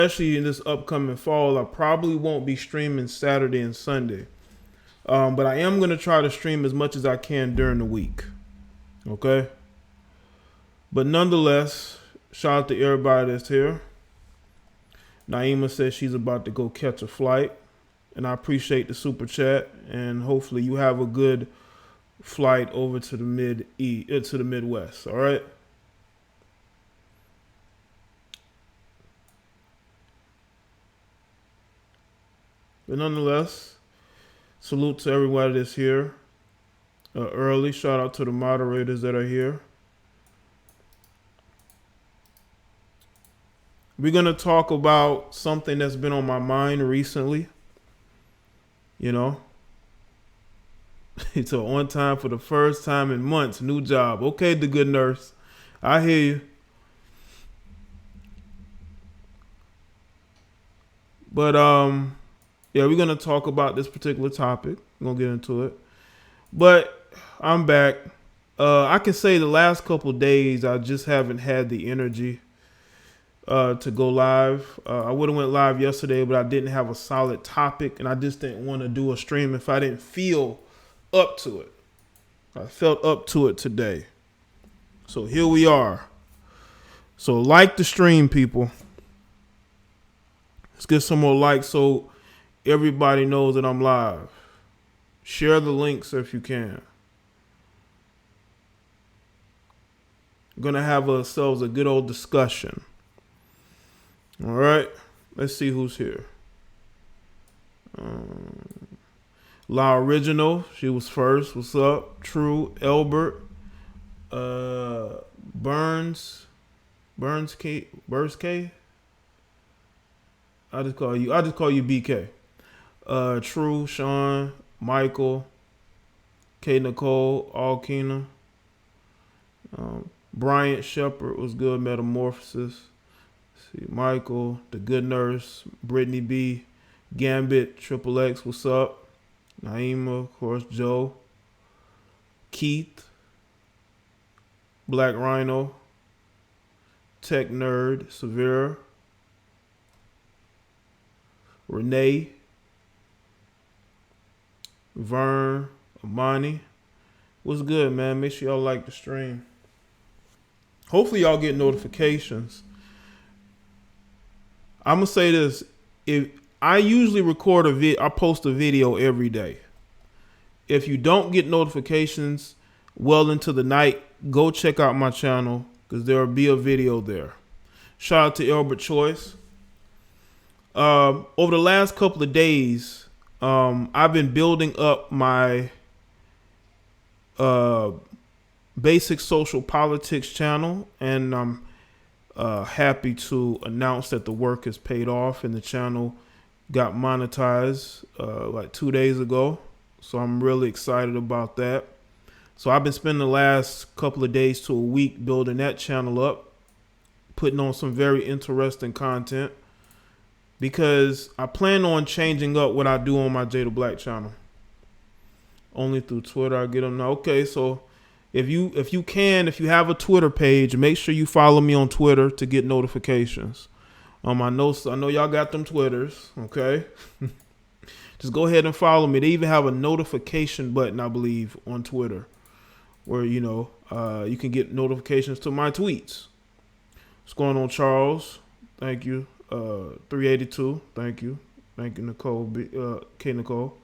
especially in this upcoming fall, I probably won't be streaming Saturday and Sunday. But I am going to try to stream as much as I can during the week. Okay? But nonetheless, shout out to everybody that's here. Naima says she's about to go catch a flight. And I appreciate the super chat. And hopefully you have a good flight over to the Midwest. All right? But nonetheless, salute to everybody that's here early. Shout out to the moderators that are here. We're going to talk about something that's been on my mind recently. You know, it's on time for the first time in months. New job. Okay, the good nurse. I hear you. But, yeah, we're going to talk about this particular topic. I'm going to get into it. But I'm back. I can say the last couple of days, I just haven't had the energy to go live. I would have went live yesterday, but I didn't have a solid topic, and I just didn't want to do a stream if I didn't feel up to it. I felt up to it today. So here we are. So like the stream, people. Let's get some more likes so everybody knows that I'm live. Share the links if you can. We're going to have ourselves a good old discussion. All right. Let's see who's here. La Original. She was first. What's up? True. Elbert. Burns K. I just call you BK. True, Sean, Michael, K. Nicole, Alkina, Bryant Shepard was good. Metamorphosis. Let's see, Michael, the good nurse, Brittany B, Gambit, Triple X, what's up? Naima, of course, Joe, Keith, Black Rhino, Tech Nerd, Severe, Renee, Vern, Amani. What's good, man? Make sure y'all like the stream. Hopefully y'all get notifications. I'm going to say this. If I usually record I post a video every day. If you don't get notifications well into the night, go check out my channel because there will be a video there. Shout out to Albert Choice. Over the last couple of days, I've been building up my basic social politics channel, and I'm happy to announce that the work has paid off and the channel got monetized like 2 days ago. So I'm really excited about that. So I've been spending the last couple of days to a week building that channel up, putting on some very interesting content, because I plan on changing up what I do on my Jada Black channel. Only through Twitter I get them now. Okay, so if you have a Twitter page, make sure you follow me on Twitter to get notifications. I know y'all got them Twitters, okay? Just go ahead and follow me. They even have a notification button, I believe, on Twitter, where you can get notifications to my tweets. What's going on, Charles? Thank you. 382. Thank you, Nicole. K. Nicole.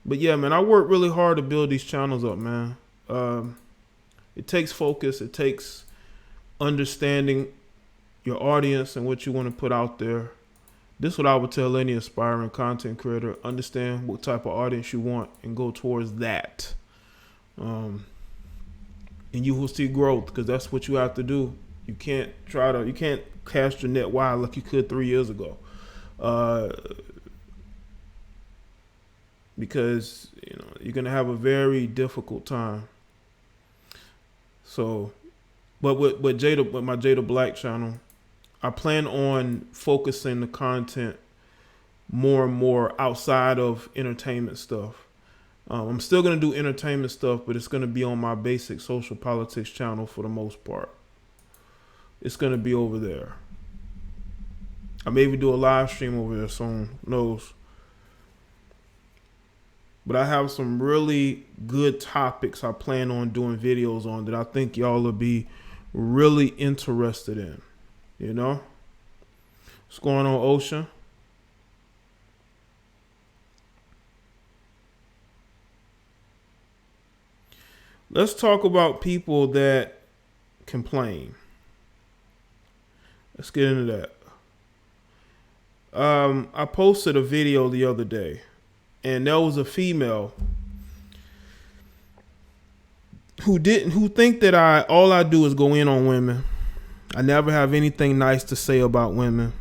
But yeah, man, I work really hard to build these channels up, man. It takes focus. It takes understanding your audience and what you want to put out there. This is what I would tell any aspiring content creator. Understand what type of audience you want and go towards that. And you will see growth, because that's what you have to do. You can't cast your net wide like you could 3 years ago. Because you're gonna have a very difficult time. So, but with my Jada Black channel, I plan on focusing the content more and more outside of entertainment stuff. I'm still going to do entertainment stuff, but it's going to be on my basic social politics channel for the most part. It's going to be over there. I may even do a live stream over there soon. Who knows? But I have some really good topics I plan on doing videos on that I think y'all will be really interested in. You know? What's going on, Ocean? Let's talk about people that complain. Let's get into that. I posted a video the other day, and there was a female who think that all I do is go in on women. I never have anything nice to say about women.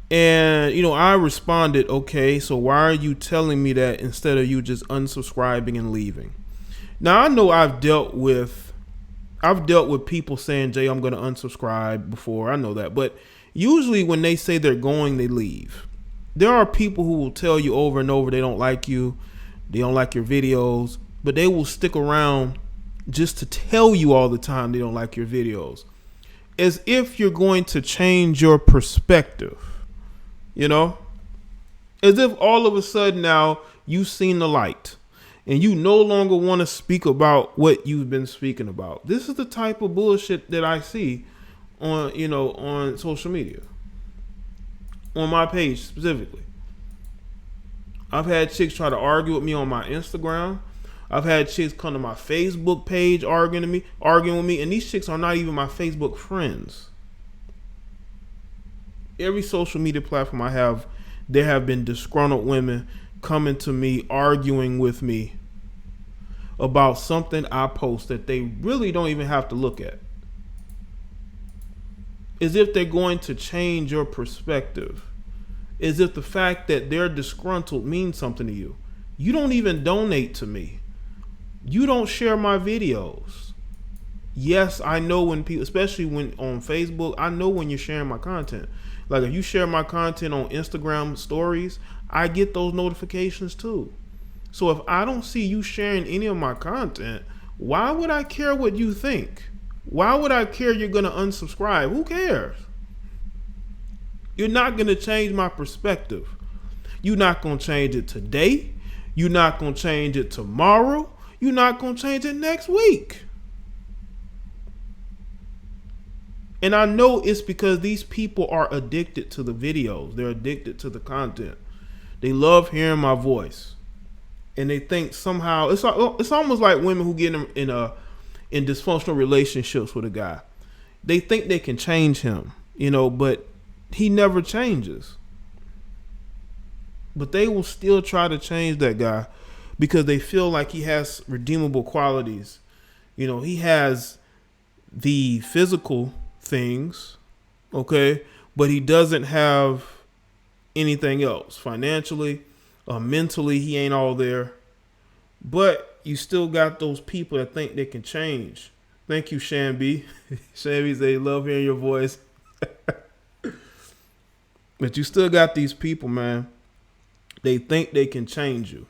And, I responded, okay, so why are you telling me that instead of you just unsubscribing and leaving? Now, I know I've dealt with people saying, Jay, I'm going to unsubscribe before. I know that. But usually when they say they're going, they leave. There are people who will tell you over and over they don't like you. They don't like your videos. But they will stick around just to tell you all the time they don't like your videos. As if you're going to change your perspective. As if all of a sudden now you've seen the light. And you no longer want to speak about what you've been speaking about. This is the type of bullshit that I see on social media. On my page specifically. I've had chicks try to argue with me on my Instagram. I've had chicks come to my Facebook page arguing with me, and these chicks are not even my Facebook friends. Every social media platform I have, there have been disgruntled women coming to me, arguing with me about something I post that they really don't even have to look at. As if they're going to change your perspective. As if the fact that they're disgruntled means something to you. You don't even donate to me. You don't share my videos. Yes, I know when people, especially when on Facebook, I know when you're sharing my content. Like if you share my content on Instagram stories, I get those notifications too. So if I don't see you sharing any of my content, why would I care what you think? Why would I care you're going to unsubscribe? Who cares? You're not going to change my perspective. You're not going to change it today. You're not going to change it tomorrow. You're not going to change it next week. And I know it's because these people are addicted to the videos. They're addicted to the content. They love hearing my voice. And they think somehow, it's almost like women who get in dysfunctional relationships with a guy. They think they can change him, but he never changes. But they will still try to change that guy because they feel like he has redeemable qualities. He has the physical things, okay, but he doesn't have anything else. Financially, mentally, he ain't all there. But you still got those people that think they can change. Thank you, Shambi. Shambi say, love hearing your voice. But you still got these people, man. They think they can change you.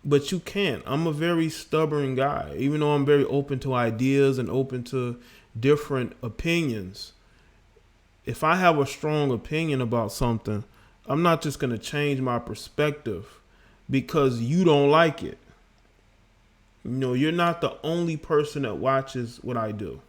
But you can't. I'm a very stubborn guy. Even though I'm very open to ideas and open to different opinions. If I have a strong opinion about something, I'm not just going to change my perspective because you don't like it. You're not the only person that watches what I do.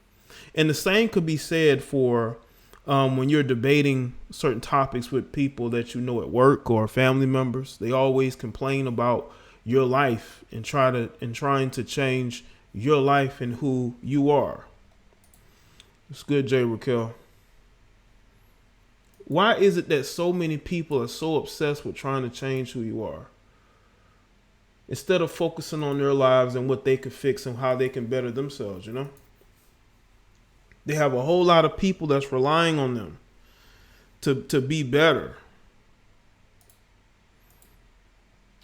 And the same could be said for when you're debating certain topics with people that at work or family members. They always complain about your life and trying to change your life and who you are. It's good, Jay Raquel. Why is it that so many people are so obsessed with trying to change who you are? Instead of focusing on their lives and what they could fix and how they can better themselves, They have a whole lot of people that's relying on them to be better.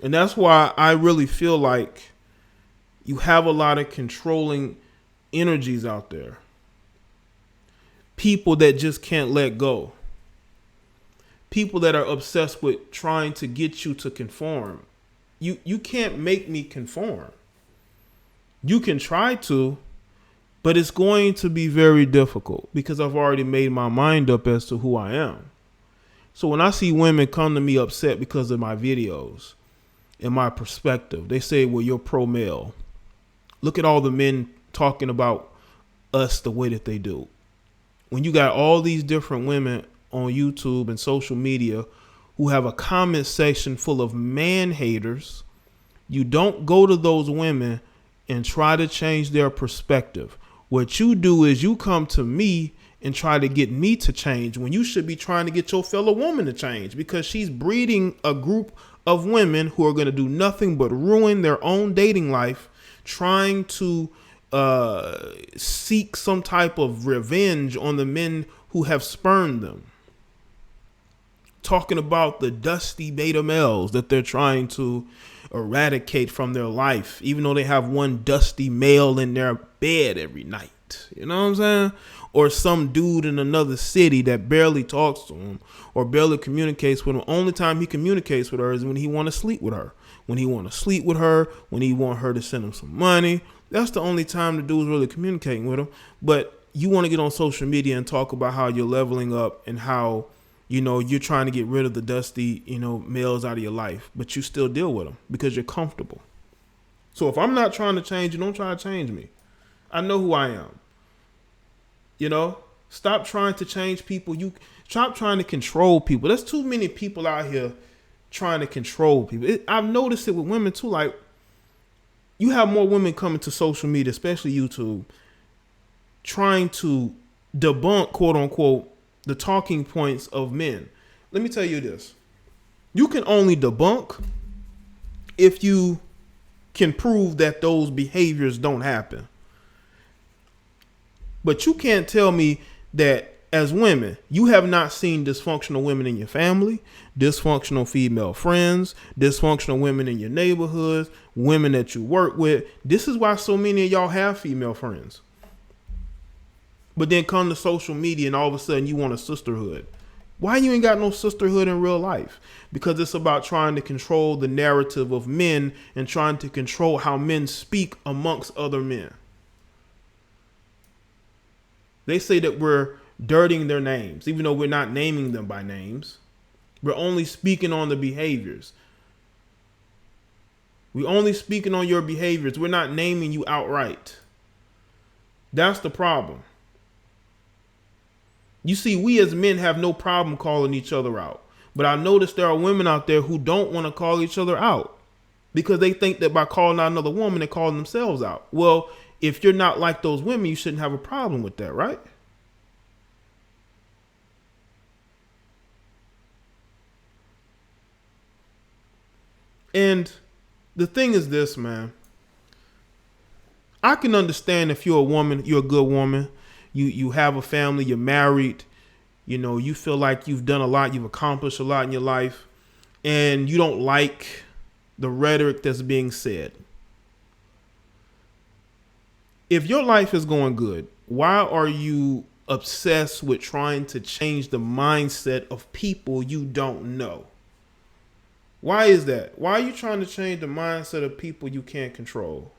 And that's why I really feel like you have a lot of controlling energies out there. People that just can't let go. people that are obsessed with trying to get you to conform. You can't make me conform. You can try to, but it's going to be very difficult because I've already made my mind up as to who I am. So when I see women come to me upset because of my videos and my perspective, they say, well, you're pro-male. Look at all the men talking about us the way that they do. When you got all these different women on YouTube and social media who have a comment section full of man haters, you don't go to those women and try to change their perspective. What you do is you come to me and try to get me to change when you should be trying to get your fellow woman to change, because she's breeding a group of women who are going to do nothing but ruin their own dating life, trying to seek some type of revenge on the men who have spurned them. Talking about the dusty beta males that they're trying to eradicate from their life, even though they have one dusty male in their bed every night. You know what I'm saying? Or some dude in another city that barely talks to him or barely communicates with him. Only time he communicates with her is when he want to sleep with her. When he want to sleep with her, when he want her to send him some money. That's the only time the dude's really communicating with him. But you want to get on social media and talk about how you're leveling up and how, you know, you're trying to get rid of the dusty, you know, males out of your life, but you still deal with them because you're comfortable. So if I'm not trying to change you, don't try to change me. I know who I am. You know, stop trying to change people. You stop trying to control people. There's too many people out here trying to control people. I've noticed it with women too. Like, you have more women coming to social media, especially YouTube, trying to debunk, quote unquote, the talking points of men. Let me tell you this. You can only debunk if you can prove that those behaviors don't happen. But you can't tell me that as women, you have not seen dysfunctional women in your family, dysfunctional female friends, dysfunctional women in your neighborhoods, women that you work with. This is why so many of y'all have female friends. But then come to social media and all of a sudden you want a sisterhood. Why you ain't got no sisterhood in real life? Because it's about trying to control the narrative of men and trying to control how men speak amongst other men. They say that we're dirtying their names, even though we're not naming them by names. We're only speaking on the behaviors. We're only speaking on your behaviors. We're not naming you outright. That's the problem. You see, we as men have no problem calling each other out. But I noticed there are women out there who don't want to call each other out because they think that by calling out another woman, they're calling themselves out. Well, if you're not like those women, you shouldn't have a problem with that, right? And the thing is this, man. I can understand if you're a woman, you're a good woman, you have a family, you're married, you know, you feel like you've done a lot, you've accomplished a lot in your life, and you don't like the rhetoric that's being said. If your life is going good, why are you obsessed with trying to change the mindset of people you don't know? Why is that? Why are you trying to change the mindset of people you can't control?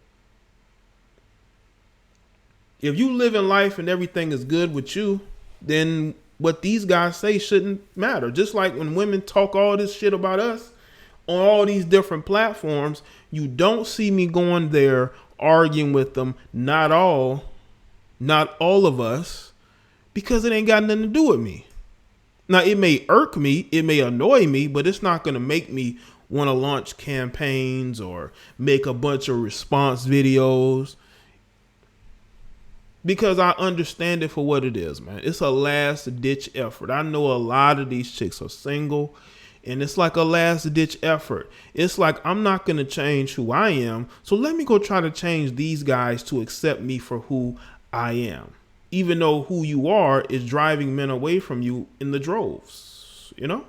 If you live in life and everything is good with you, then what these guys say shouldn't matter. Just like when women talk all this shit about us on all these different platforms, you don't see me going there arguing with them. Not all of us, because it ain't got nothing to do with me. Now, it may irk me, it may annoy me, but it's not going to make me want to launch campaigns or make a bunch of response videos, because I understand it for what it is, man. It's a last ditch effort. I know a lot of these chicks are single, and it's like a last ditch effort. It's like, I'm not going to change who I am, so let me go try to change these guys to accept me for who I am. Even though who you are is driving men away from you in the droves, you know?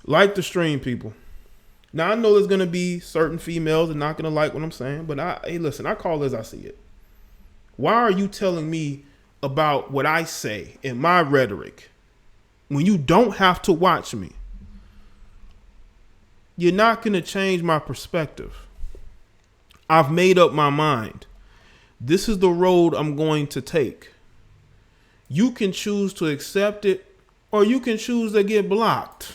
Like the stream, people. Now, I know there's going to be certain females that are not going to like what I'm saying, but hey, listen, I call it as I see it. Why are you telling me about what I say in my rhetoric when you don't have to watch me, you're not going to change my perspective. I've made up my mind. This is the road I'm going to take. You can choose to accept it, or you can choose to get blocked.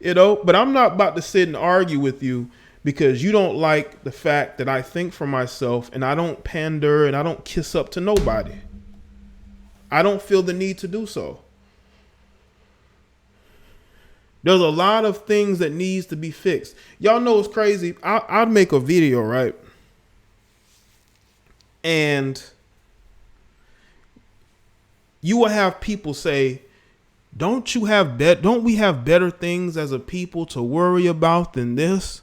But I'm not about to sit and argue with you because you don't like the fact that I think for myself and I don't pander and I don't kiss up to nobody. I don't feel the need to do so. There's a lot of things that needs to be fixed. Y'all know it's crazy. I'd make a video, right? And you will have people say, don't we have better things as a people to worry about than this?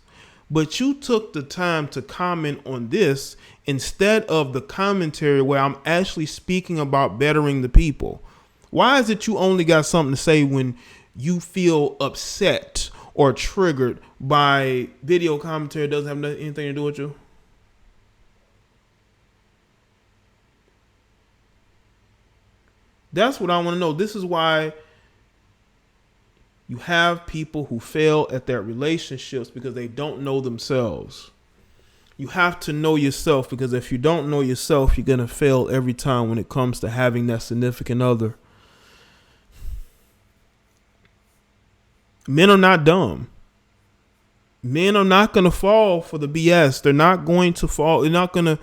But you took the time to comment on this instead of the commentary where I'm actually speaking about bettering the people. Why is it you only got something to say when you feel upset or triggered by video commentary that doesn't have anything to do with you? That's what I want to know. This is why you have people who fail at their relationships because they don't know themselves. You have to know yourself, because if you don't know yourself, you're going to fail every time when it comes to having that significant other. Men are not dumb. Men are not going to fall for the BS. They're not going to fall. They're not going to,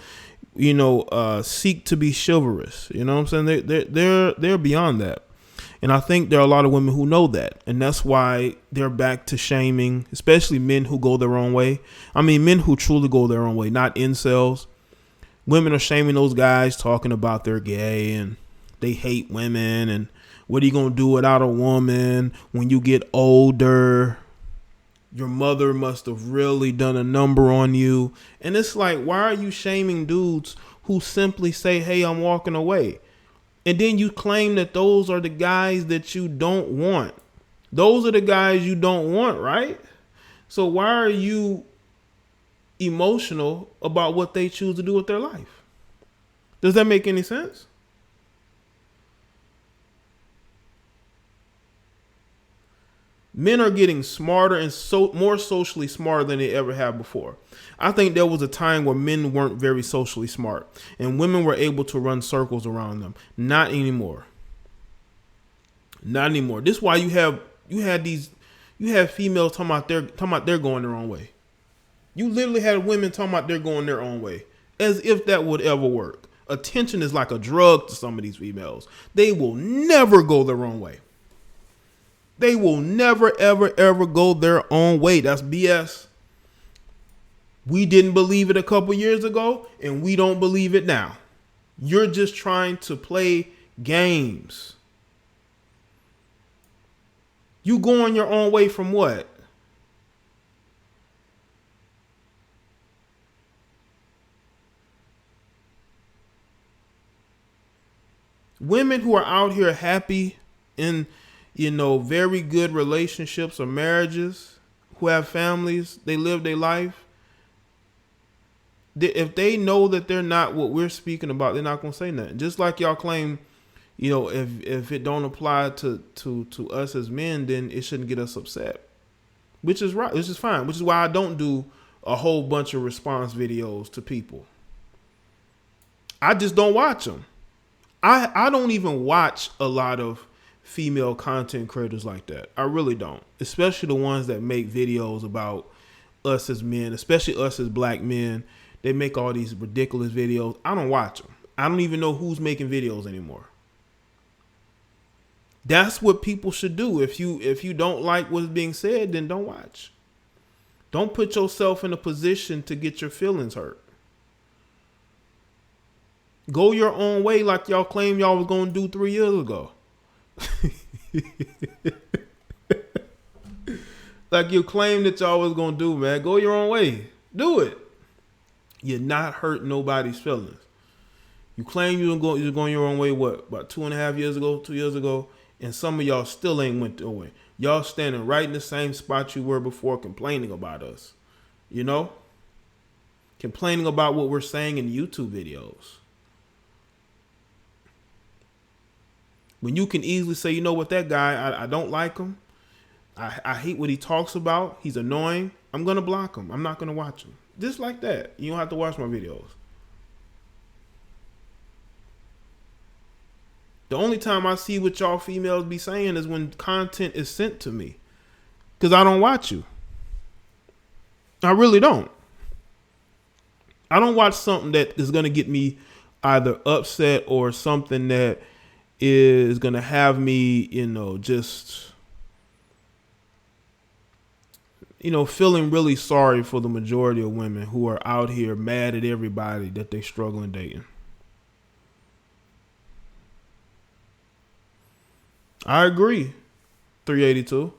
seek to be chivalrous. You know what I'm saying? They're beyond that. And I think there are a lot of women who know that. And that's why they're back to shaming, especially men who go their own way. I mean, men who truly go their own way, not incels. Women are shaming those guys, talking about they're gay and they hate women. And what are you going to do without a woman when you get older? Your mother must have really done a number on you. And it's like, why are you shaming dudes who simply say, hey, I'm walking away? And then you claim that those are the guys that you don't want. Those are the guys you don't want, right? So why are you emotional about what they choose to do with their life? Does that make any sense? Men are getting smarter and more socially smarter than they ever have before. I think there was a time where men weren't very socially smart and women were able to run circles around them. Not anymore. Not anymore. This is why you have females talking about they're going their own way. You literally had women talking about they're going their own way, as if that would ever work. Attention is like a drug to some of these females. They will never go their own way. They will never, ever, ever go their own way. That's BS. We didn't believe it a couple years ago, and we don't believe it now. You're just trying to play games. You going your own way from what? Women who are out here happy in very good relationships or marriages, who have families, they live their life. If they know that they're not what we're speaking about, they're not going to say nothing. Just like y'all claim, if it don't apply to us as men, then it shouldn't get us upset. Which is right. Which is fine. Which is why I don't do a whole bunch of response videos to people. I just don't watch them. I don't even watch a lot of female content creators like that. I really don't. Especially the ones that make videos about us as men, especially us as black men. They make all these ridiculous videos. I don't watch them. I don't even know who's making videos anymore. That's what people should do. If you don't like what's being said, then don't watch. Don't put yourself in a position to get your feelings hurt. Go your own way like y'all claim y'all was going to do 3 years ago. Like you claim that y'all was going to do, man. Go your own way. Do it. You're not hurting nobody's feelings. You claim you're going your own way, what, about 2.5 years ago, 2 years ago, and some of y'all still ain't went their way. Y'all standing right in the same spot you were before, complaining about us. Complaining about what we're saying in YouTube videos. When you can easily say, you know what, that guy, I don't like him. I hate what he talks about. He's annoying. I'm going to block him. I'm not going to watch him. Just like that. You don't have to watch my videos. The only time I see what y'all females be saying is when content is sent to me. Because I don't watch you. I really don't. I don't watch something that is going to get me either upset or something that is going to have me, just, feeling really sorry for the majority of women who are out here mad at everybody that they struggling dating. I agree. 382.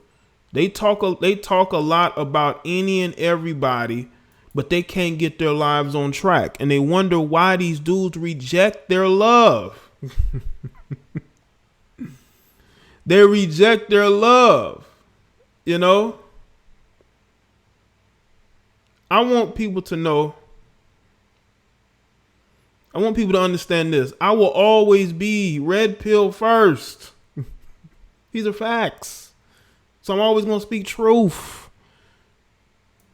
They talk a lot about any and everybody, but they can't get their lives on track. And they wonder why these dudes reject their love. They reject their love. I want people to know. I want people to understand this. I will always be red pill first. These are facts. So I'm always going to speak truth.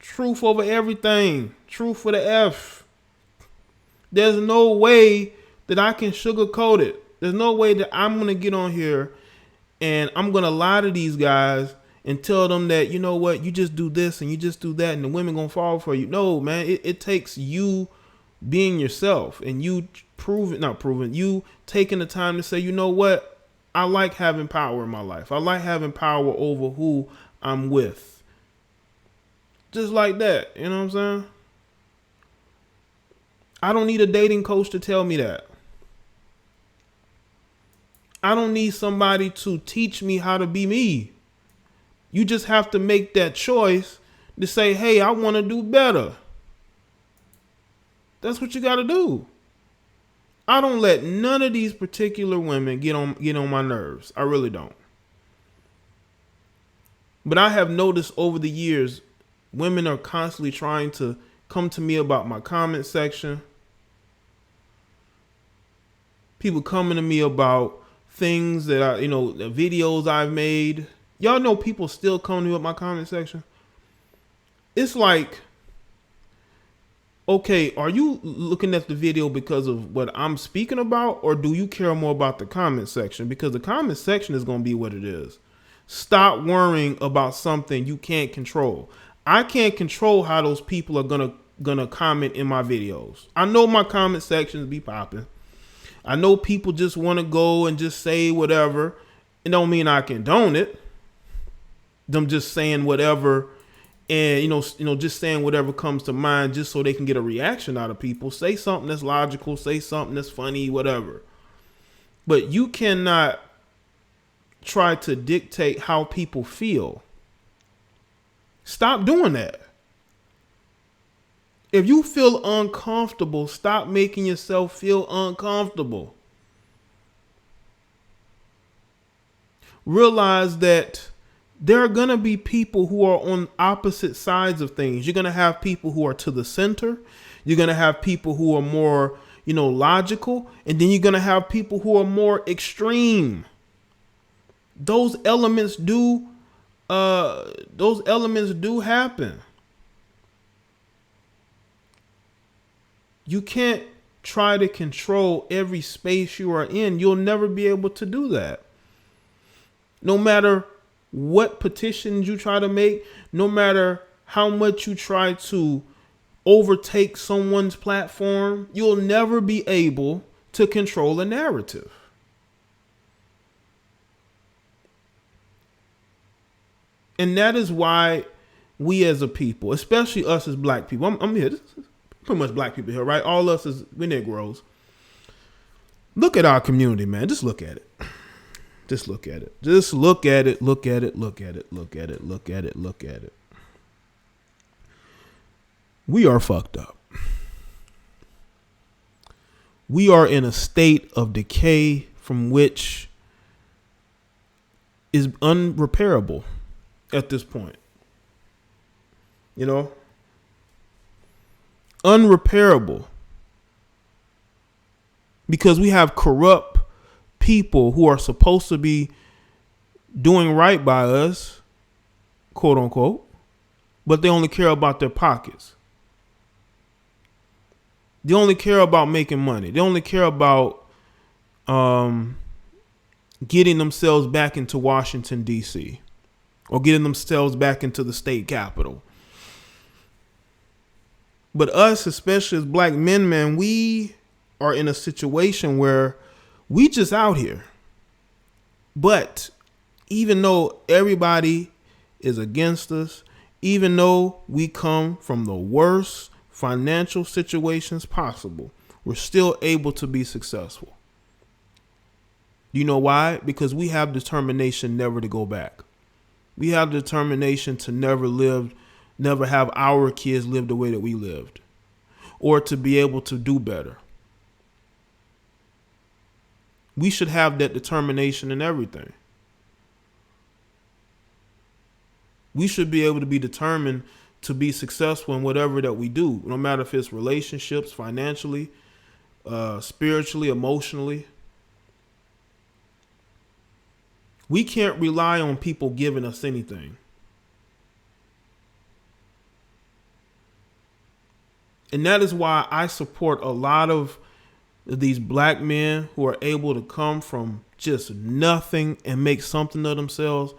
Truth over everything. Truth for the F. There's no way that I can sugarcoat it. There's no way that I'm going to get on here and I'm going to lie to these guys and tell them that, you know what, you just do this and you just do that and the women going to fall for you. No, man, it takes you being yourself and you you taking the time to say, you know what, I like having power in my life. I like having power over who I'm with. Just like that. You know what I'm saying? I don't need a dating coach to tell me that. I don't need somebody to teach me how to be me. You just have to make that choice to say, hey, I want to do better. That's what you got to do. I don't let none of these particular women get on my nerves. I really don't. But I have noticed over the years, women are constantly trying to come to me about my comment section. People coming to me about things that the videos I've made. Y'all know people still come to me with my comment section. It's like, okay, are you looking at the video because of what I'm speaking about, or do you care more about the comment section? Because the comment section is going to be what it is. Stop worrying about something you can't control. I can't control how those people are gonna comment in my videos. I know my comment sections be popping. I know people just want to go and just say whatever. It don't mean I condone it. Them just saying whatever. And, just saying whatever comes to mind just so they can get a reaction out of people. Say something that's logical. Say something that's funny, whatever. But you cannot try to dictate how people feel. Stop doing that. If you feel uncomfortable, stop making yourself feel uncomfortable. Realize that there are going to be people who are on opposite sides of things. You're going to have people who are to the center. You're going to have people who are more, logical. And then you're going to have people who are more extreme. Those elements do happen. You can't try to control every space you are in. You'll never be able to do that. No matter what petitions you try to make, no matter how much you try to overtake someone's platform, you'll never be able to control a narrative. And that is why we as a people, especially us as black people, I'm here, pretty much black people here, right? All us as we Negroes. Look at our community, man. Just look at it. Just look at it. Just look at it. Look at it. Look at it. Look at it. Look at it. Look at it. We are fucked up. We are in a state of decay from which is unrepairable at this point. Unrepairable. Because we have corrupt people who are supposed to be doing right by us, quote unquote, but they only care about their pockets. They only care about making money. They only care about getting themselves back into Washington, D.C., or getting themselves back into the state capitol. But us, especially as black men, man, we are in a situation where we just out here. But even though everybody is against us, even though we come from the worst financial situations possible, we're still able to be successful. You know why? Because we have determination never to go back. We have determination to never have our kids live the way that we lived, or to be able to do better. We should have that determination in everything. We should be able to be determined to be successful in whatever that we do, no matter if it's relationships, financially, spiritually, emotionally. We can't rely on people giving us anything. And that is why I support a lot of these black men who are able to come from just nothing and make something of themselves.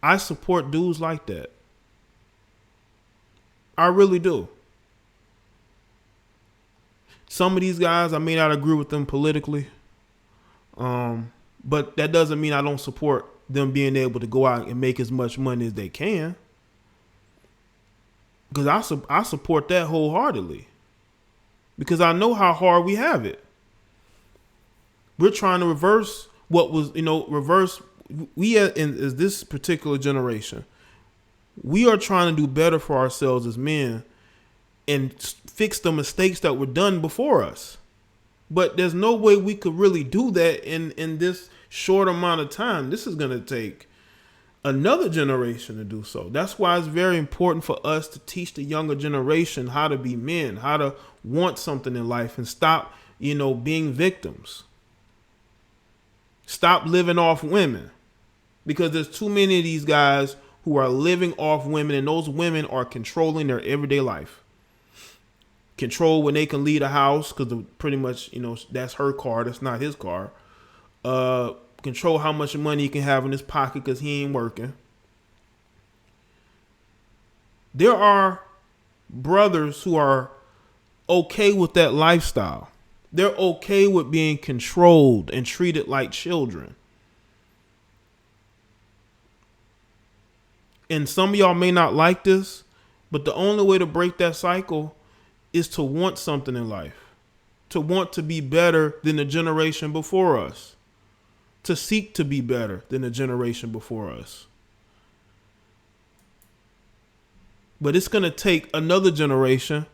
I support dudes like that. I really do. Some of these guys, I may not agree with them politically, but that doesn't mean I don't support them being able to go out and make as much money as they can. Because I support that wholeheartedly. Because I know how hard we have it. We're trying to reverse what was, we as this particular generation, we are trying to do better for ourselves as men and fix the mistakes that were done before us. But there's no way we could really do that in this short amount of time. This is going to take another generation to do so. That's why it's very important for us to teach the younger generation how to be men, how to want something in life, and stop, being victims. Stop living off women, because there's too many of these guys who are living off women, and those women are controlling their everyday life. Control when they can leave the house, because pretty much, that's her car. That's not his car. Control how much money he can have in his pocket because he ain't working. There are brothers who are okay with that lifestyle. They're okay with being controlled and treated like children. And some of y'all may not like this, but the only way to break that cycle is to want something in life, to want to be better than the generation before us, to seek to be better than the generation before us. But it's going to take another generation,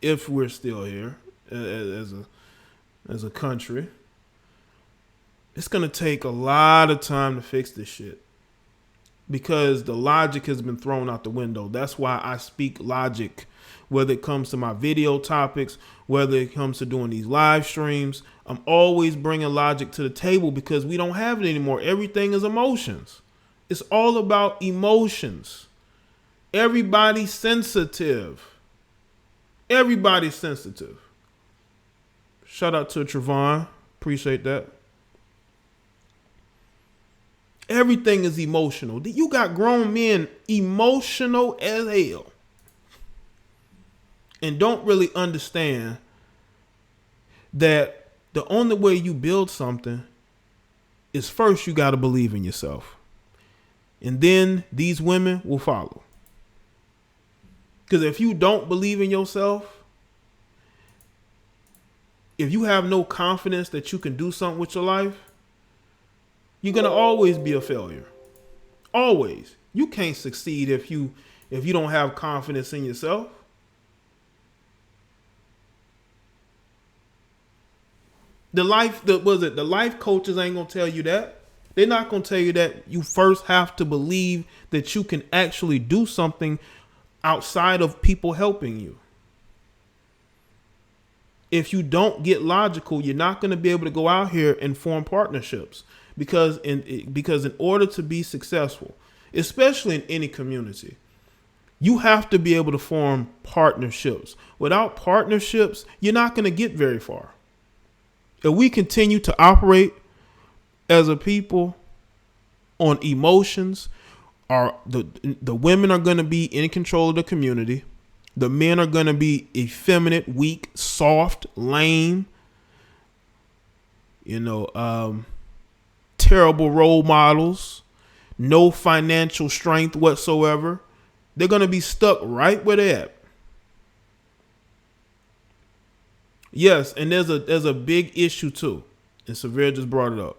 if we're still here as a country. It's going to take a lot of time to fix this shit, because the logic has been thrown out the window. That's why I speak logic, whether it comes to my video topics, whether it comes to doing these live streams. I'm always bringing logic to the table, because we don't have it anymore. Everything is emotions. It's all about emotions. Everybody's sensitive. Everybody's sensitive. Shout out to Trevon. Appreciate that. Everything is emotional. You got grown men emotional as hell and don't really understand that the only way you build something is first you got to believe in yourself. And then these women will follow. Because if you don't believe in yourself, if you have no confidence that you can do something with your life, you're going to always be a failure. Always. You can't succeed if you don't have confidence in yourself. The life coaches ain't going to tell you that. They're not going to tell you that. You first have to believe that you can actually do something outside of people helping you. If you don't get logical, you're not going to be able to go out here and form partnerships, because in order to be successful, especially in any community, you have to be able to form partnerships. Without partnerships, you're not going to get very far. If we continue to operate as a people on emotions, the women are going to be in control of the community. The men are going to be effeminate, weak, soft, lame, terrible role models, no financial strength whatsoever. They're going to be stuck right where they're at. Yes, and there's a big issue too. And Severe just brought it up.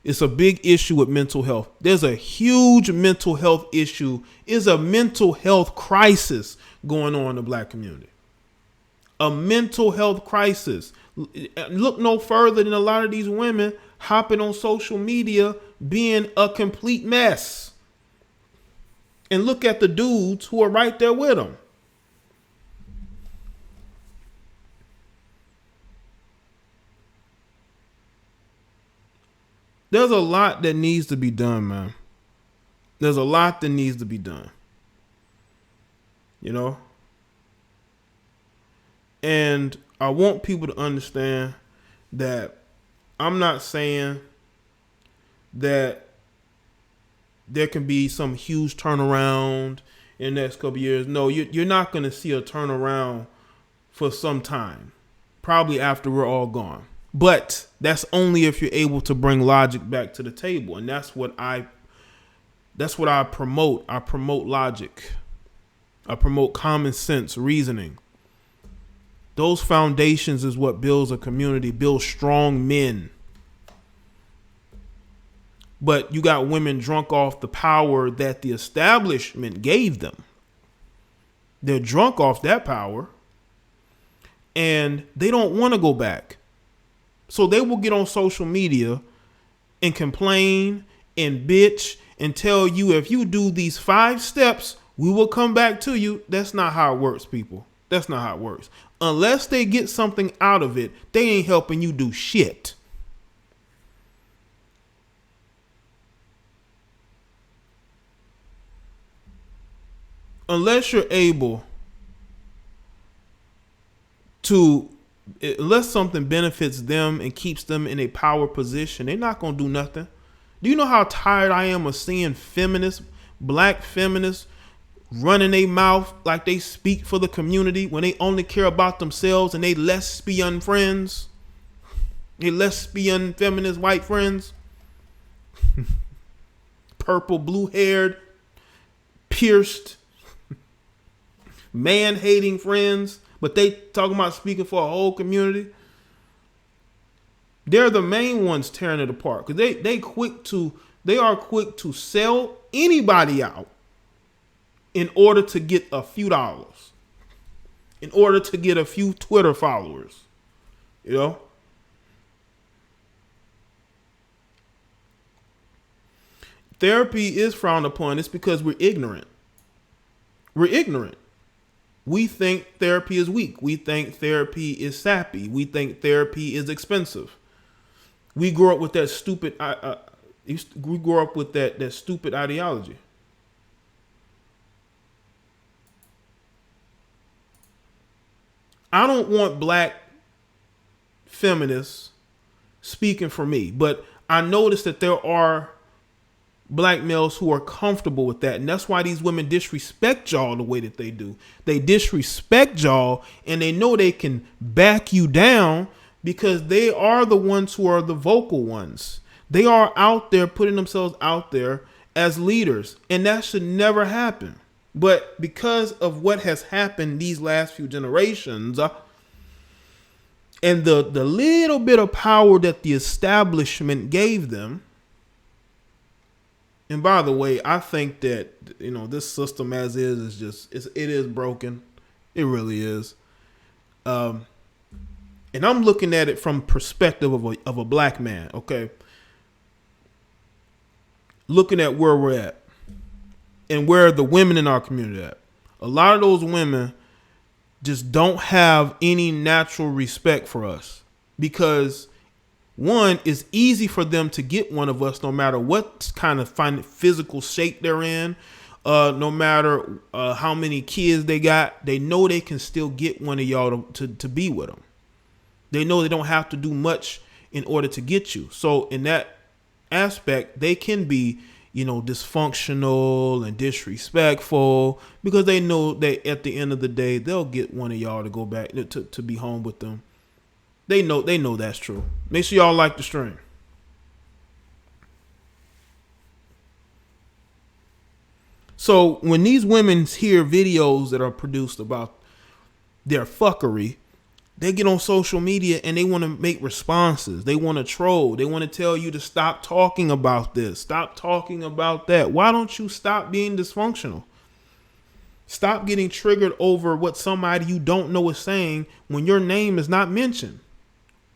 It's a big issue with mental health. There's a huge mental health issue. It's a mental health crisis going on in the black community. A mental health crisis. Look no further than a lot of these women hopping on social media being a complete mess. And look at the dudes who are right there with them. There's a lot that needs to be done, man. There's a lot that needs to be done. And I want people to understand that I'm not saying that there can be some huge turnaround in the next couple of years. No, you're not going to see a turnaround for some time. Probably after we're all gone. But that's only if you're able to bring logic back to the table. And that's what I promote. I promote logic. I promote common sense, reasoning. Those foundations is what builds a community, builds strong men. But you got women drunk off the power that the establishment gave them. They're drunk off that power. And they don't want to go back. So they will get on social media and complain and bitch and tell you, if you do these 5 steps, we will come back to you. That's not how it works, people. That's not how it works. Unless they get something out of it, they ain't helping you do shit. Unless you're able to, unless something benefits them and keeps them in a power position, they're not going to do nothing. Do you know how tired I am of seeing feminists, black feminists, running their mouth like they speak for the community when they only care about themselves and they lesbian friends? They lesbian feminist white friends? Purple, blue-haired, pierced, man-hating friends, but they talking about speaking for a whole community. They're the main ones tearing it apart because they are quick to sell anybody out in order to get a few dollars, in order to get a few Twitter followers, Therapy is frowned upon. It's because we're ignorant. We're ignorant. We think therapy is weak. We think therapy is sappy. We think therapy is expensive. We grew up with that stupid. We grew up with that stupid ideology. I don't want black feminists speaking for me, but I noticed that there are black males who are comfortable with that. And that's why these women disrespect y'all the way that they do. They disrespect y'all and they know they can back you down because they are the ones who are the vocal ones. They are out there putting themselves out there as leaders. And that should never happen. But because of what has happened these last few generations and the little bit of power that the establishment gave them. And by the way, I think that, this system as is just, it is broken. It really is. And I'm looking at it from perspective of a black man. Okay. Looking at where we're at and where the women in our community are at. A lot of those women just don't have any natural respect for us, because one, it's easy for them to get one of us no matter what kind of physical shape they're in, no matter how many kids they got. They know they can still get one of y'all to be with them. They know they don't have to do much in order to get you. So in that aspect, they can be, dysfunctional and disrespectful, because they know that at the end of the day, they'll get one of y'all to go back to be home with them. They know that's true. Make sure y'all like the stream. So when these women hear videos that are produced about their fuckery, they get on social media and they want to make responses. They want to troll. They want to tell you to stop talking about this. Stop talking about that. Why don't you stop being dysfunctional? Stop getting triggered over what somebody you don't know is saying when your name is not mentioned.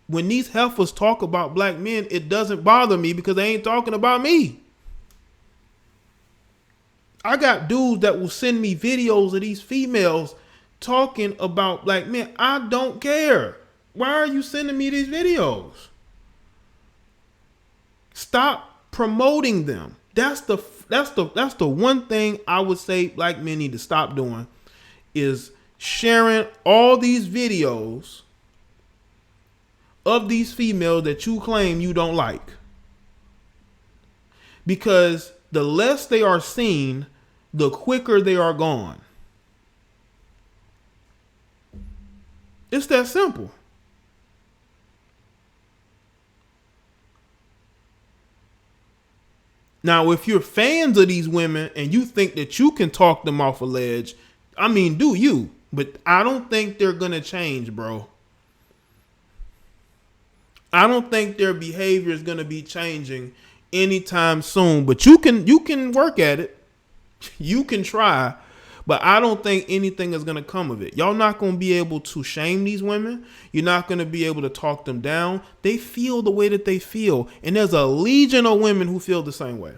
When these heifers talk about black men, it doesn't bother me because they ain't talking about me. I got dudes that will send me videos of these females talking about black men. I don't care. Why are you sending me these videos? Stop promoting them. That's the one thing I would say black men need to stop doing, is sharing all these videos of these females that you claim you don't like. Because the less they are seen, the quicker they are gone. It's that simple. Now, if you're fans of these women and you think that you can talk them off a ledge, I mean, do you? But I don't think they're going to change, bro. I don't think their behavior is going to be changing anytime soon. But you can work at it. You can try. But I don't think anything is going to come of it. Y'all not going to be able to shame these women. You're not going to be able to talk them down. They feel the way that they feel. And there's a legion of women who feel the same way.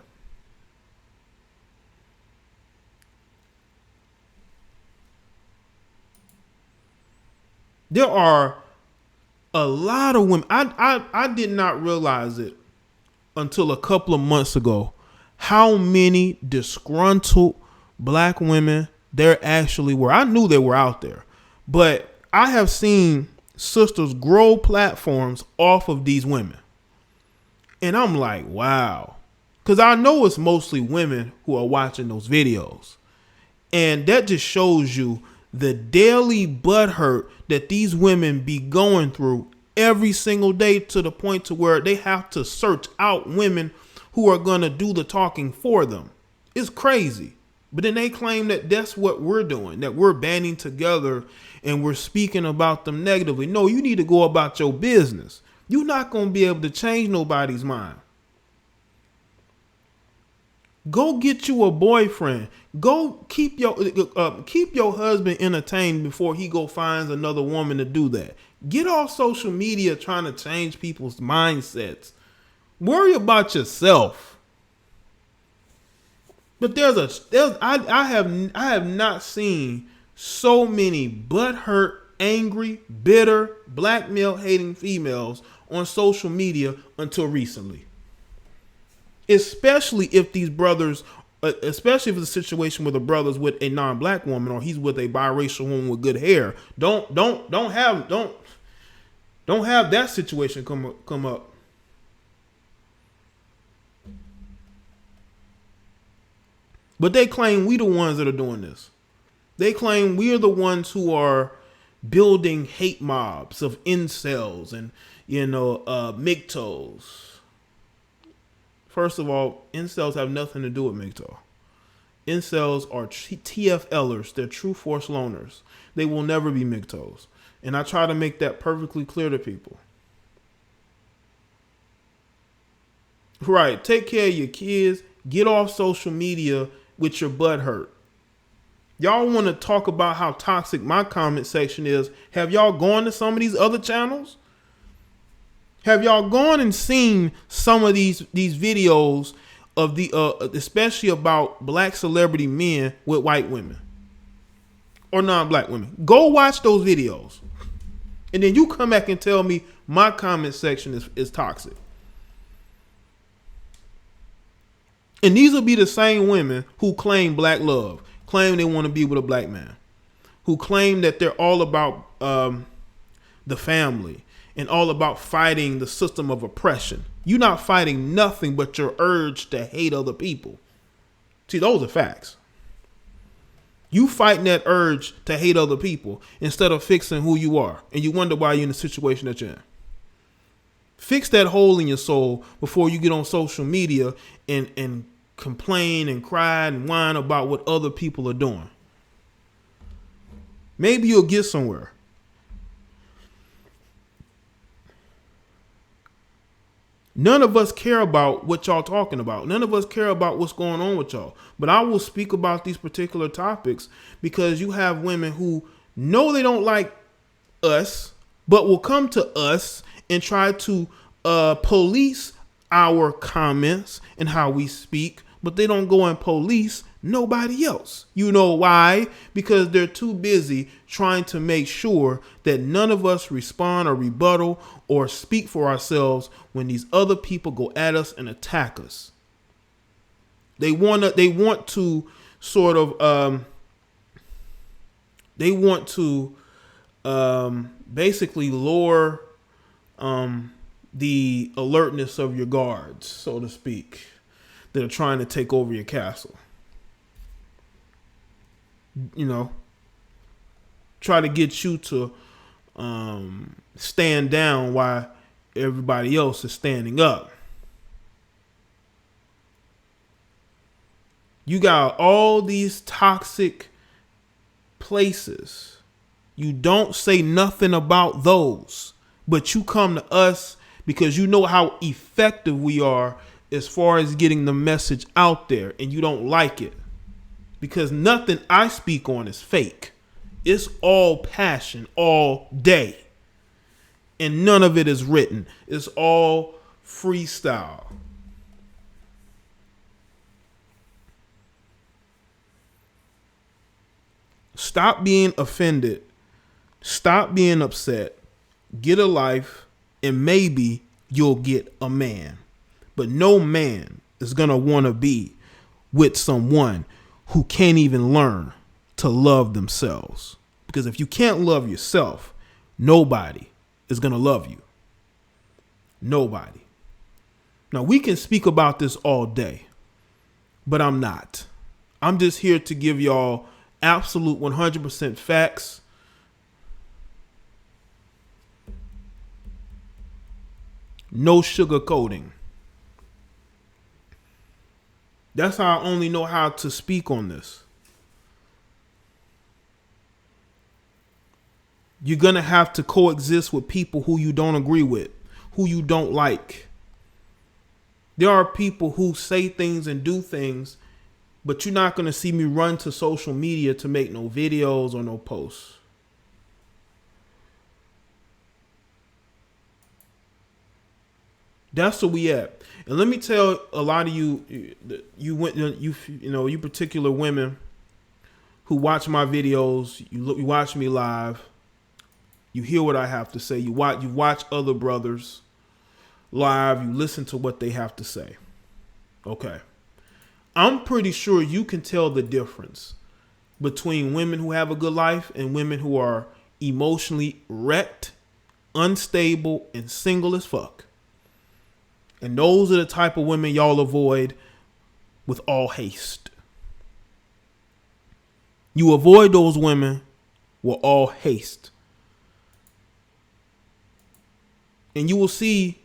There are a lot of women. I did not realize it until a couple of months ago how many disgruntled black women there actually were. I knew they were out there, but I have seen sisters grow platforms off of these women. And I'm like, wow. Because I know it's mostly women who are watching those videos. And that just shows you the daily butthurt that these women be going through every single day, to the point to where they have to search out women who are going to do the talking for them. It's crazy. But then they claim that that's what we're doing, that we're banding together and we're speaking about them negatively. No, you need to go about your business. You're not going to be able to change nobody's mind. Go get you a boyfriend. Go keep your husband entertained before he go finds another woman to do that. Get off social media trying to change people's mindsets. Worry about yourself. But I have not seen so many butthurt, angry, bitter, blackmail hating females on social media until recently. Especially if these brothers, especially if it's a situation where the brother's with a non-black woman or he's with a biracial woman with good hair. Don't have that situation come up. But they claim we the ones that are doing this. They claim we are the ones who are building hate mobs of incels and, MGTOWs. First of all, incels have nothing to do with MGTOW. Incels are TFLers. They're true force loners. They will never be MGTOWs. And I try to make that perfectly clear to people. Right. Take care of your kids. Get off social media with your butt hurt. Y'all want to talk about how toxic my comment section is. Have y'all gone to some of these other channels? Have y'all gone and seen some of these videos of the especially about black celebrity men with white women? or non-black women. Go watch those videos. And then you come back and tell me my comment section is toxic. And these will be the same women who claim black love, claim they want to be with a black man, who claim that they're all about the family and all about fighting the system of oppression. You're not fighting nothing but your urge to hate other people. See, those are facts. You fighting that urge to hate other people instead of fixing who you are. And you wonder why you're in the situation that you're in. Fix that hole in your soul before you get on social media and complain and cry and whine about what other people are doing. Maybe you'll get somewhere. None of us care about what y'all talking about. None of us care about what's going on with y'all. But I will speak about these particular topics because you have women who know they don't like us, but will come to us and try to police our comments and how we speak, but they don't go and police nobody else. You know why? Because they're too busy trying to make sure that none of us respond or rebuttal or speak for ourselves when these other people go at us and attack us. They want to sort of basically lower the alertness of your guards, so to speak, that are trying to take over your castle. You know, try to get you to stand down while everybody else is standing up. You got all these toxic places. You don't say nothing about those, but you come to us because you know how effective we are as far as getting the message out there, and you don't like it. Because nothing I speak on is fake. It's all passion all day. And none of it is written. It's all freestyle. Stop being offended. Stop being upset. Get a life, and maybe you'll get a man. But no man is going to want to be with someone who can't even learn to love themselves. Because if you can't love yourself, nobody is going to love you. Nobody. Now, we can speak about this all day, but I'm not. I'm just here to give y'all absolute 100% facts. No sugarcoating. That's how I only know how to speak on this. You're going to have to coexist with people who you don't agree with, who you don't like. There are people who say things and do things, but you're not going to see me run to social media to make no videos or no posts. That's where we at. And let me tell a lot of you particular women who watch my videos, you watch me live, you hear what I have to say, you watch other brothers live, you listen to what they have to say. Okay. I'm pretty sure you can tell the difference between women who have a good life and women who are emotionally wrecked, unstable, and single as fuck. And those are the type of women y'all avoid with all haste. You avoid those women with all haste. And you will see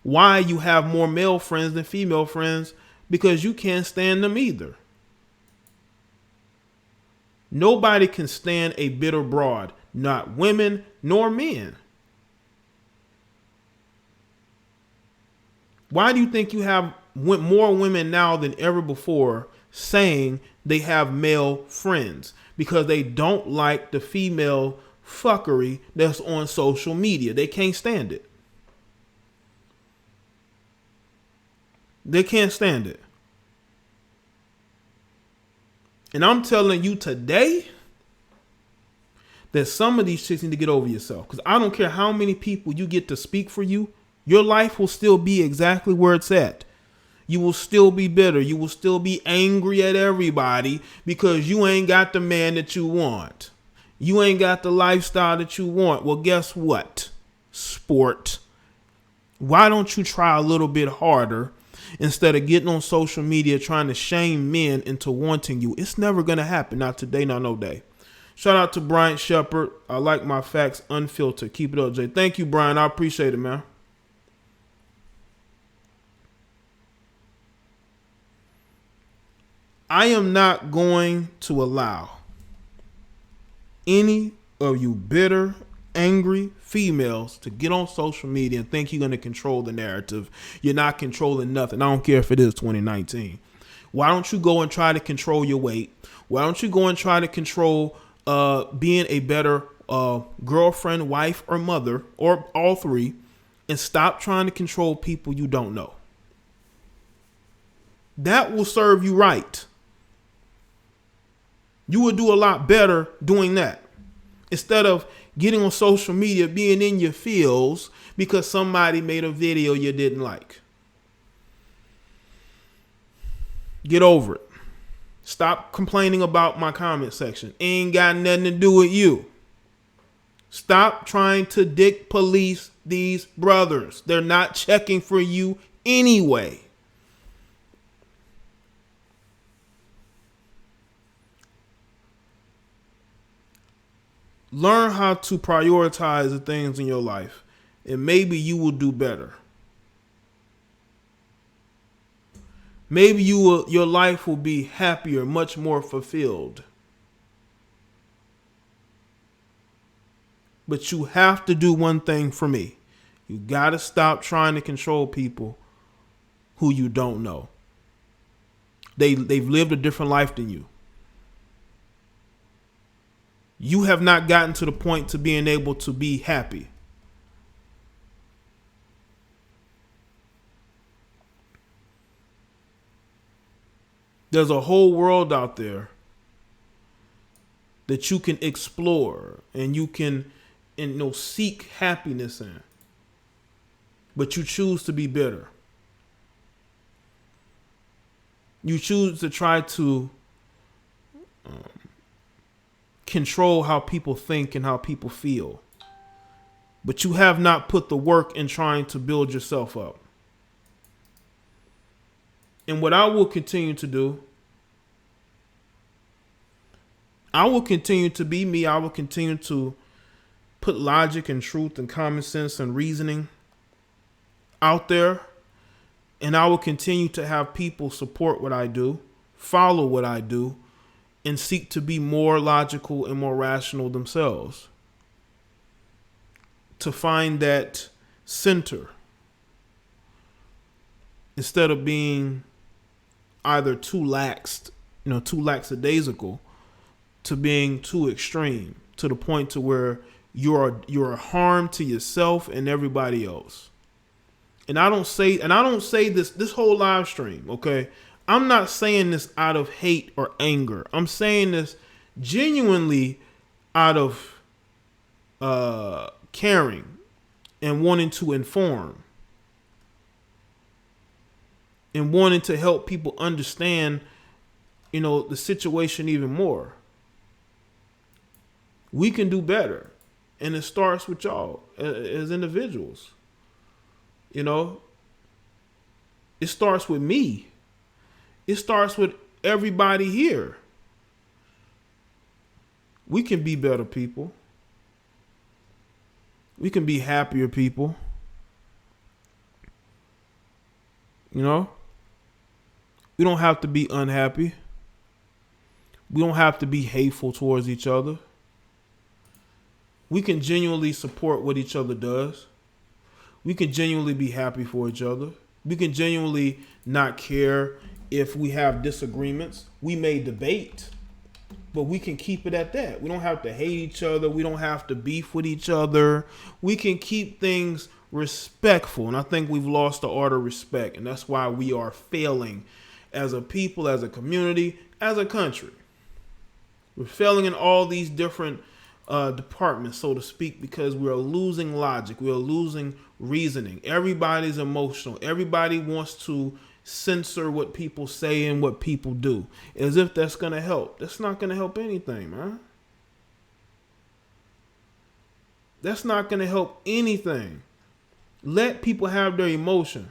why you have more male friends than female friends, because you can't stand them either. Nobody can stand a bitter broad, not women nor men. Why do you think you have more women now than ever before saying they have male friends? Because they don't like the female fuckery that's on social media. They can't stand it. They can't stand it. And I'm telling you today, that some of these chicks need to get over yourself. Because I don't care how many people you get to speak for you, your life will still be exactly where it's at. You will still be bitter. You will still be angry at everybody because you ain't got the man that you want. You ain't got the lifestyle that you want. Well, guess what? Sport. Why don't you try a little bit harder instead of getting on social media trying to shame men into wanting you? It's never going to happen. Not today, not no day. Shout out to Brian Shepard. I like my facts unfiltered. Keep it up, Jay. Thank you, Brian. I appreciate it, man. I am not going to allow any of you bitter, angry females to get on social media and think you're going to control the narrative. You're not controlling nothing. I don't care if it is 2019. Why don't you go and try to control your weight? Why don't you go and try to control being a better girlfriend, wife, or mother, or all three, and stop trying to control people you don't know? That will serve you right. You would do a lot better doing that instead of getting on social media, being in your feels because somebody made a video you didn't like. Get over it. Stop complaining about my comment section. Ain't got nothing to do with you. Stop trying to dick police these brothers. They're not checking for you anyway. Learn how to prioritize the things in your life, and maybe you will do better. Maybe your life will be happier, much more fulfilled. But you have to do one thing for me. You got to stop trying to control people who you don't know. They've lived a different life than you. You have not gotten to the point to being able to be happy. There's a whole world out there that you can explore and you can seek happiness in. But you choose to be bitter. You choose to try to control how people think and how people feel. But you have not put the work in trying to build yourself up. And what I will continue to do, I will continue to be me. I will continue to put logic and truth and common sense and reasoning out there. And I will continue to have people support what I do, follow what I do, and seek to be more logical and more rational themselves. To find that center instead of being either too lackadaisical, to being too extreme, to the point to where you're a harm to yourself and everybody else. And I don't say this whole live stream, okay? I'm not saying this out of hate or anger. I'm saying this genuinely out of caring and wanting to inform and wanting to help people understand, the situation even more. We can do better. And it starts with y'all as individuals. It starts with me. It starts with everybody here. We can be better people. We can be happier people. We don't have to be unhappy. We don't have to be hateful towards each other. We can genuinely support what each other does. We can genuinely be happy for each other. We can genuinely not care if we have disagreements. We may debate, but we can keep it at that. We don't have to hate each other. We don't have to beef with each other. We can keep things respectful. And I think we've lost the art of respect. And that's why we are failing as a people, as a community, as a country. We're failing in all these different department, so to speak, because we're losing logic, we're losing reasoning. Everybody's emotional. Everybody wants to censor what people say and what people do, as if that's gonna help. That's not gonna help anything, man. That's not gonna help anything. Let people have their emotion.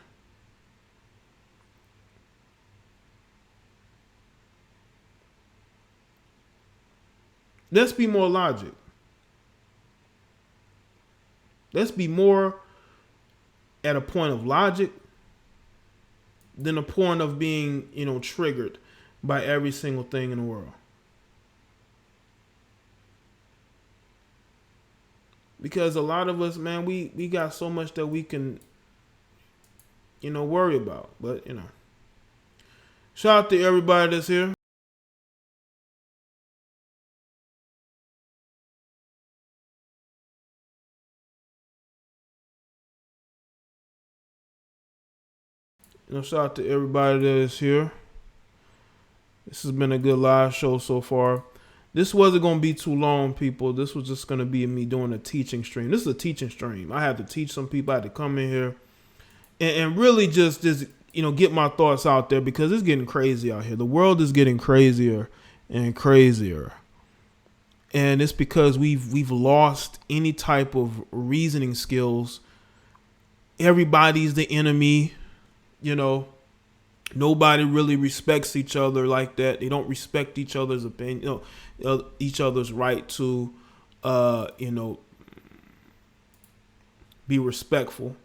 Let's be more logic. Let's be more at a point of logic than a point of being, triggered by every single thing in the world. Because a lot of us, man, we got so much that we can, worry about. But, shout out to everybody that's here. Shout out to everybody that is here. This has been a good live show so far. This wasn't going to be too long, people. This was just going to be me doing a teaching stream. This is a teaching stream. I had to teach some people. I had to come in here and really just get my thoughts out there, because it's getting crazy out here. The world is getting crazier and crazier. And it's because we've lost any type of reasoning skills. Everybody's the enemy. Nobody really respects each other like that. They don't respect each other's opinion, each other's right to, be respectful.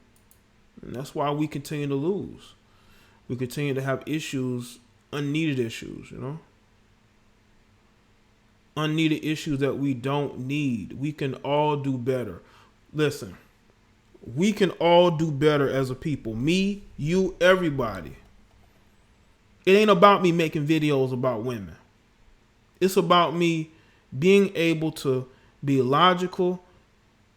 And that's why we continue to lose. We continue to have issues, unneeded issues, unneeded issues that we don't need. We can all do better. Listen, we can all do better as a people. Me, you, everybody. It ain't about me making videos about women. It's about me being able to be logical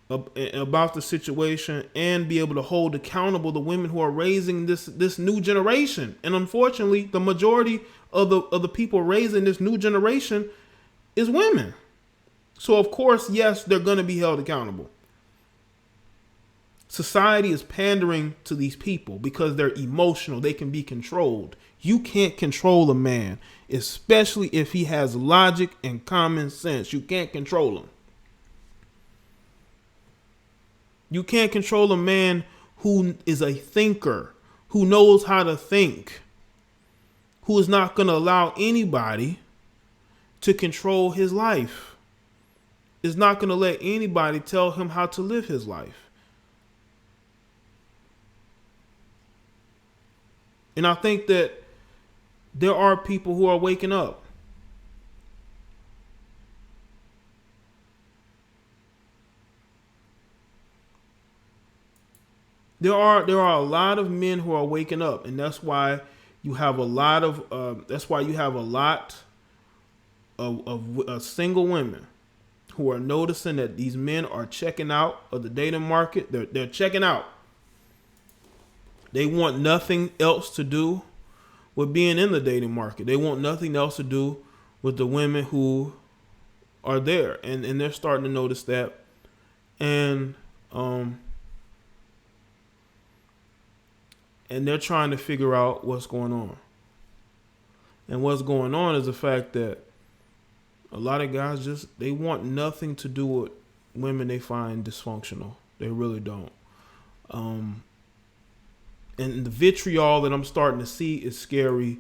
about the situation and be able to hold accountable the women who are raising this new generation. And unfortunately, the majority of the people raising this new generation is women. So of course, yes, they're going to be held accountable. Society is pandering to these people because they're emotional. They can be controlled. You can't control a man, especially if he has logic and common sense. You can't control him. You can't control a man who is a thinker, who knows how to think, who is not going to allow anybody to control his life, is not going to let anybody tell him how to live his life. And I think that there are people who are waking up. There are a lot of men who are waking up, and that's why you have a lot of single women who are noticing that these men are checking out of the dating market. They're checking out. They want nothing else to do with being in the dating market. They want nothing else to do with the women who are there. And they're starting to notice that. And they're trying to figure out what's going on. And what's going on is the fact that a lot of guys they want nothing to do with women they find dysfunctional. They really don't. And the vitriol that I'm starting to see is scary,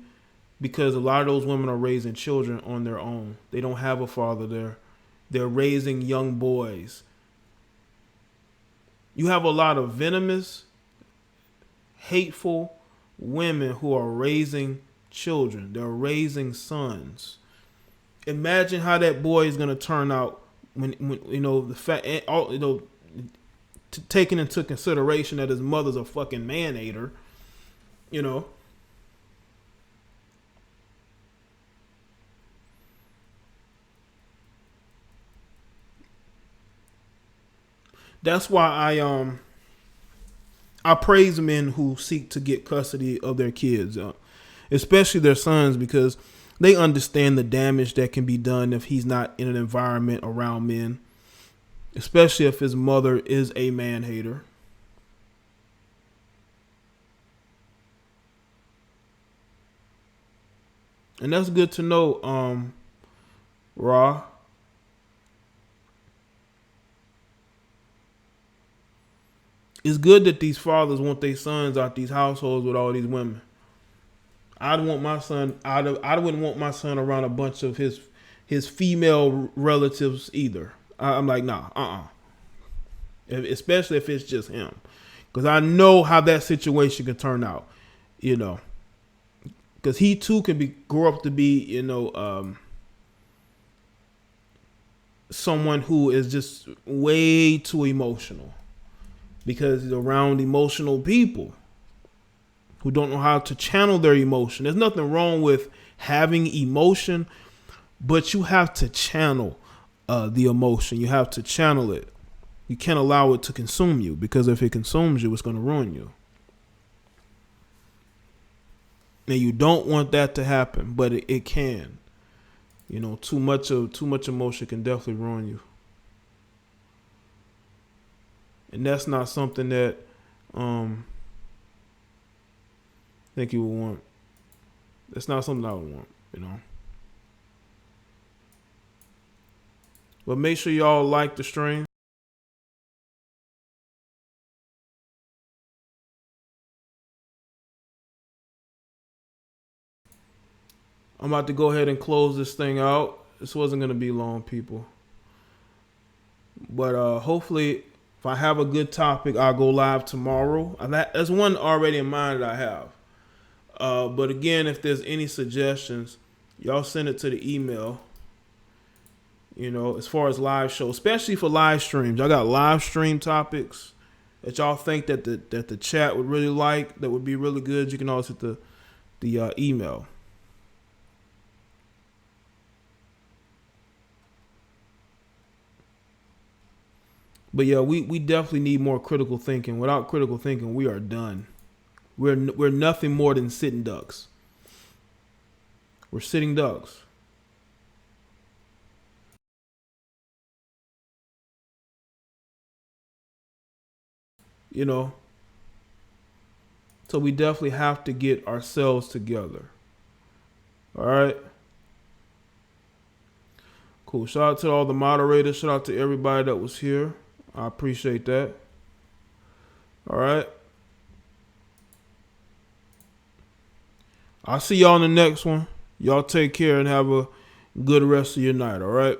because a lot of those women are raising children on their own. They don't have a father there. They're raising young boys. You have a lot of venomous, hateful women who are raising children. They're raising sons. Imagine how that boy is going to turn out when the fact, taking into consideration that his mother's a fucking man-hater, That's why I praise men who seek to get custody of their kids, especially their sons, because they understand the damage that can be done if he's not in an environment around men. especially if his mother is a man hater. And that's good to know, Ra. It's good that these fathers want their sons out these households with all these women. I'd want my son. I wouldn't want my son around a bunch of his female relatives either. I'm like, nah, especially if it's just him, because I know how that situation can turn out. You know, because he too can grow up to be, someone who is just way too emotional, because he's around emotional people who don't know how to channel their emotion. There's nothing wrong with having emotion, but you have to channel the emotion. You have to channel it. You can't allow it to consume you, because if it consumes you, it's going to ruin you. And you don't want that to happen, but it can. Too much emotion can definitely ruin you. And that's not something that I think you would want. That's not something I would want, But make sure y'all like the stream. I'm about to go ahead and close this thing out. This wasn't going to be long, people. But hopefully, if I have a good topic, I'll go live tomorrow. There's one already in mind that I have. But again, if there's any suggestions, y'all send it to the email. As far as live shows, especially for live streams. I got live stream topics that y'all think that the chat would really like, that would be really good. You can always hit the email. But yeah, we definitely need more critical thinking. Without critical thinking, we are done. We're nothing more than sitting ducks. We're sitting ducks. So we definitely have to get ourselves together. All right. Cool. Shout out to all the moderators. Shout out to everybody that was here. I appreciate that. All right. I'll see y'all in the next one. Y'all take care and have a good rest of your night. All right.